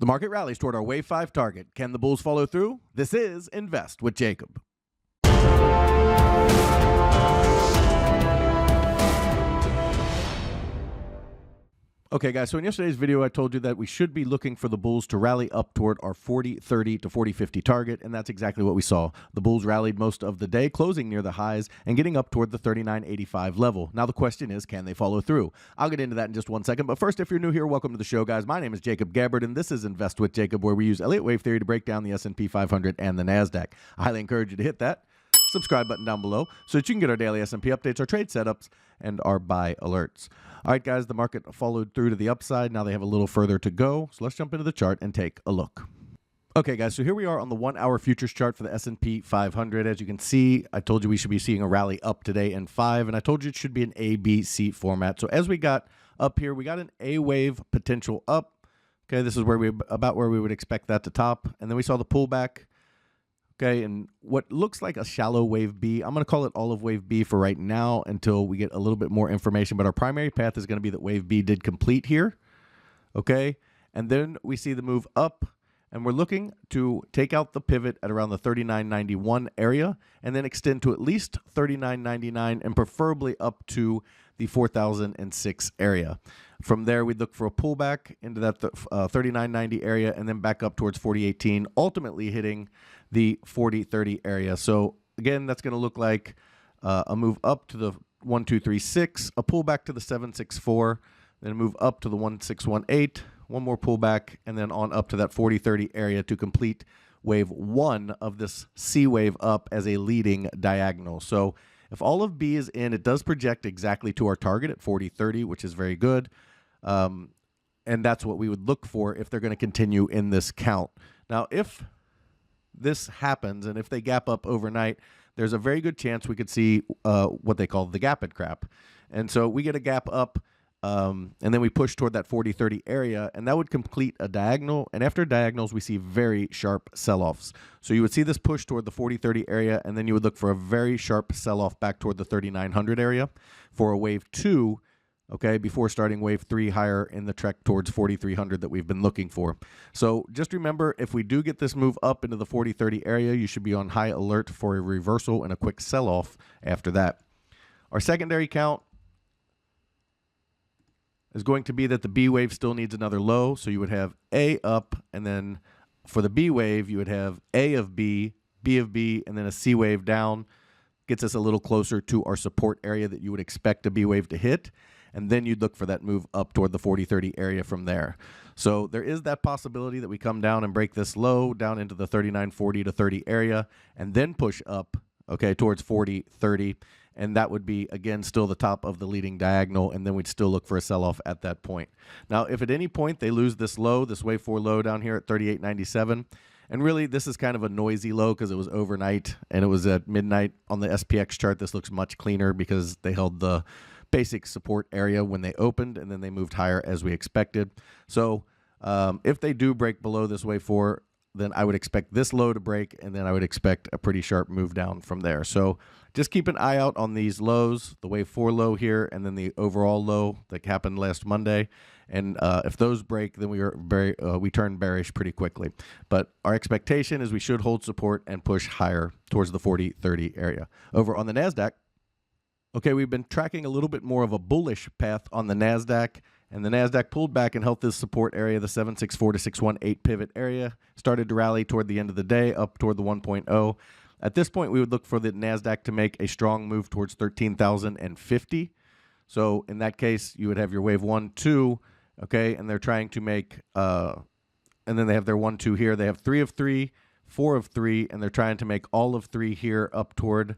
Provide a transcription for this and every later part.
The market rallies toward our Wave 5 target. Can the bulls follow through? This is Invest with Jacob. Okay, guys, so in yesterday's video, I told you that we should be looking for the bulls to rally up toward our 40.30 to 40.50 target, and that's exactly what we saw. The bulls rallied most of the day, closing near the highs and getting up toward the 39.85 level. Now the question is, can they follow through? I'll get into that in just one second, but first, if you're new here, welcome to the show, guys. My name is Jacob Gabbard, and this is Invest with Jacob, where we use Elliott Wave Theory to break down the SP 500 and the NASDAQ. I highly encourage you to hit that subscribe button down below so that you can get our daily S&P updates, our trade setups, and our buy alerts. All right, guys, the market followed through to the upside. Now they have a little further to go, so let's jump into the chart and take a look. Okay, guys, so here we are on the 1-hour futures chart for the S&P 500. As you can see, I told you we should be seeing a rally up today in 5, and I told you it should be an A, B, C format. So as we got up here, we got an A wave potential up. Okay, this is where about where we would expect that to top, and then we saw the pullback. Okay, and what looks like a shallow wave B, I'm going to call it olive wave B for right now until we get a little bit more information. But our primary path is going to be that wave B did complete here. Okay, and then we see the move up, and we're looking to take out the pivot at around the 39.91 area and then extend to at least 39.99 and preferably up to the 4,006 area. From there, we'd look for a pullback into that 39.90 area and then back up towards 40.18, ultimately hitting the 40.30 area. So again, that's going to look like a move up to the 1,236, a pullback to the 764, then a move up to the 1,618, one more pullback, and then on up to that 40.30 area to complete wave 1 of this C wave up as a leading diagonal. So if all of B is in, it does project exactly to our target at 40.30, which is very good. And that's what we would look for if they're going to continue in this count. Now, if this happens and if they gap up overnight, there's a very good chance we could see what they call the gapped crap. And so we get a gap up, and then we push toward that 40.30 area, and that would complete a diagonal. And after diagonals, we see very sharp sell-offs. So you would see this push toward the 40.30 area, and then you would look for a very sharp sell-off back toward the 3900 area for a wave 2, okay, before starting wave 3 higher in the trek towards 4,300 that we've been looking for. So just remember, if we do get this move up into the 40.30 area, you should be on high alert for a reversal and a quick sell-off after that. Our secondary count is going to be that the B wave still needs another low. So you would have A up, and then for the B wave, you would have A of B, B of B, and then a C wave down. Gets us a little closer to our support area that you would expect a B wave to hit. And then you'd look for that move up toward the 40.30 area from there. So there is that possibility that we come down and break this low down into the 39.40 to 30 area and then push up, okay, towards 40.30. And that would be, again, still the top of the leading diagonal, and then we'd still look for a sell-off at that point. Now, if at any point they lose this low, this wave 4 low down here at 38.97, and really this is kind of a noisy low because it was overnight and it was at midnight on the SPX chart. This looks much cleaner because they held the basic support area when they opened, and then they moved higher as we expected. So if they do break below this wave 4, then I would expect this low to break, and then I would expect a pretty sharp move down from there. So just keep an eye out on these lows, the wave 4 low here, and then the overall low that happened last Monday. And if those break, then we turn bearish pretty quickly. But our expectation is we should hold support and push higher towards the 40.30 area. Over on the NASDAQ, okay, we've been tracking a little bit more of a bullish path on the NASDAQ, and the NASDAQ pulled back and held this support area, the 764 to 618 pivot area, started to rally toward the end of the day up toward the 1.0. At this point, we would look for the NASDAQ to make a strong move towards 13,050. So in that case, you would have your wave 1, 2, okay, and they're trying to make, and then they have their 1, 2 here. They have 3 of 3, 4 of 3, and they're trying to make all of 3 here up toward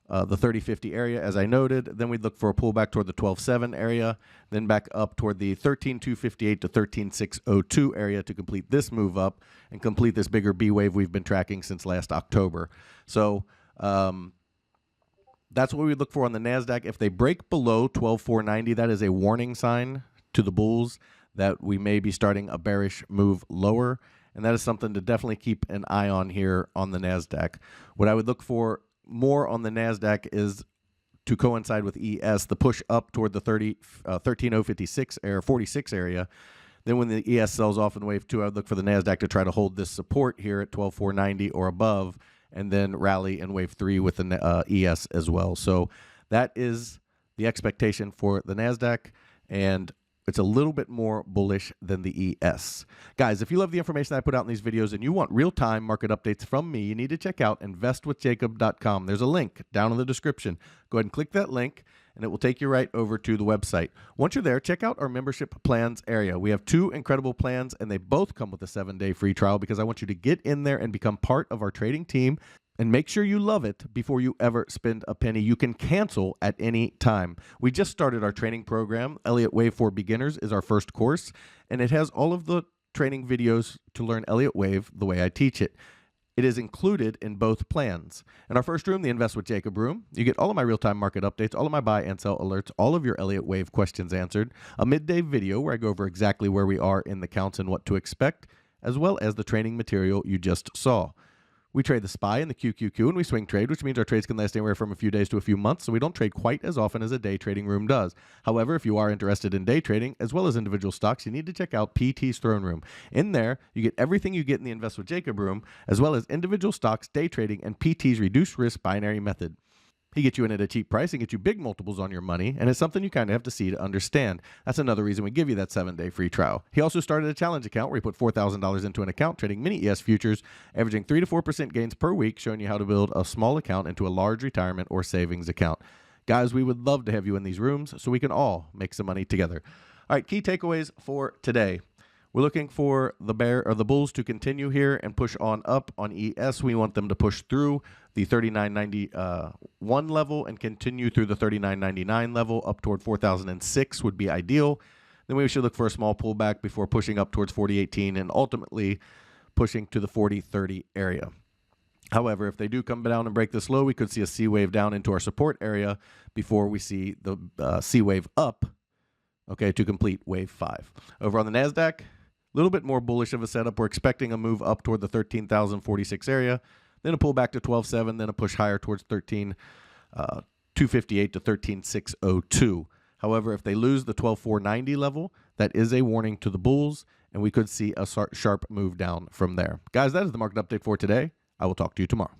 the 30.50 area, as I noted. Then we'd look for a pullback toward the 12.7 area, then back up toward the 13.258 to 13.602 area to complete this move up and complete this bigger B wave we've been tracking since last October. So that's what we would look for on the NASDAQ. If they break below 12,490, that is a warning sign to the bulls that we may be starting a bearish move lower, and that is something to definitely keep an eye on here on the NASDAQ. What I would look for more on the NASDAQ is to coincide with ES, the push up toward the 13,056 or 46 area. Then when the ES sells off in wave 2, I would look for the NASDAQ to try to hold this support here at 12,490 or above, and then rally in wave 3 with the ES as well. So that is the expectation for the NASDAQ, and it's a little bit more bullish than the ES. Guys, if you love the information that I put out in these videos and you want real-time market updates from me, you need to check out investwithjacob.com. There's a link down in the description. Go ahead and click that link, and it will take you right over to the website. Once you're there, check out our membership plans area. We have 2 incredible plans, and they both come with a 7-day free trial because I want you to get in there and become part of our trading team. And make sure you love it before you ever spend a penny. You can cancel at any time. We just started our training program. Elliott Wave for Beginners is our first course, and it has all of the training videos to learn Elliott Wave the way I teach it. It is included in both plans. In our first room, the Invest with Jacob room, you get all of my real-time market updates, all of my buy and sell alerts, all of your Elliott Wave questions answered, a midday video where I go over exactly where we are in the counts and what to expect, as well as the training material you just saw. We trade the SPY and the QQQ, and we swing trade, which means our trades can last anywhere from a few days to a few months, so we don't trade quite as often as a day trading room does. However, if you are interested in day trading, as well as individual stocks, you need to check out PT's Throne Room. In there, you get everything you get in the Invest with Jacob room, as well as individual stocks, day trading, and PT's reduced risk binary method. He gets you in at a cheap price and gets you big multiples on your money, and it's something you kind of have to see to understand. That's another reason we give you that 7-day free trial. He also started a challenge account where he put $4,000 into an account trading mini ES futures, averaging 3 to 4% gains per week, showing you how to build a small account into a large retirement or savings account. Guys, we would love to have you in these rooms so we can all make some money together. All right, key takeaways for today. We're looking for the bulls to continue here and push on up on ES. We want them to push through the 39.91 level and continue through the 39.99 level up toward 4,006 would be ideal. Then we should look for a small pullback before pushing up towards 40.18 and ultimately pushing to the 40.30 area. However, if they do come down and break this low, we could see a C wave down into our support area before we see the C wave up, okay, to complete wave 5. Over on the NASDAQ, a little bit more bullish of a setup. We're expecting a move up toward the 13,046 area, then a pull back to 12.7, then a push higher towards 13,258 to 13,602. However, if they lose the 12,490 level, that is a warning to the bulls, and we could see a sharp move down from there. Guys, that is the market update for today. I will talk to you tomorrow.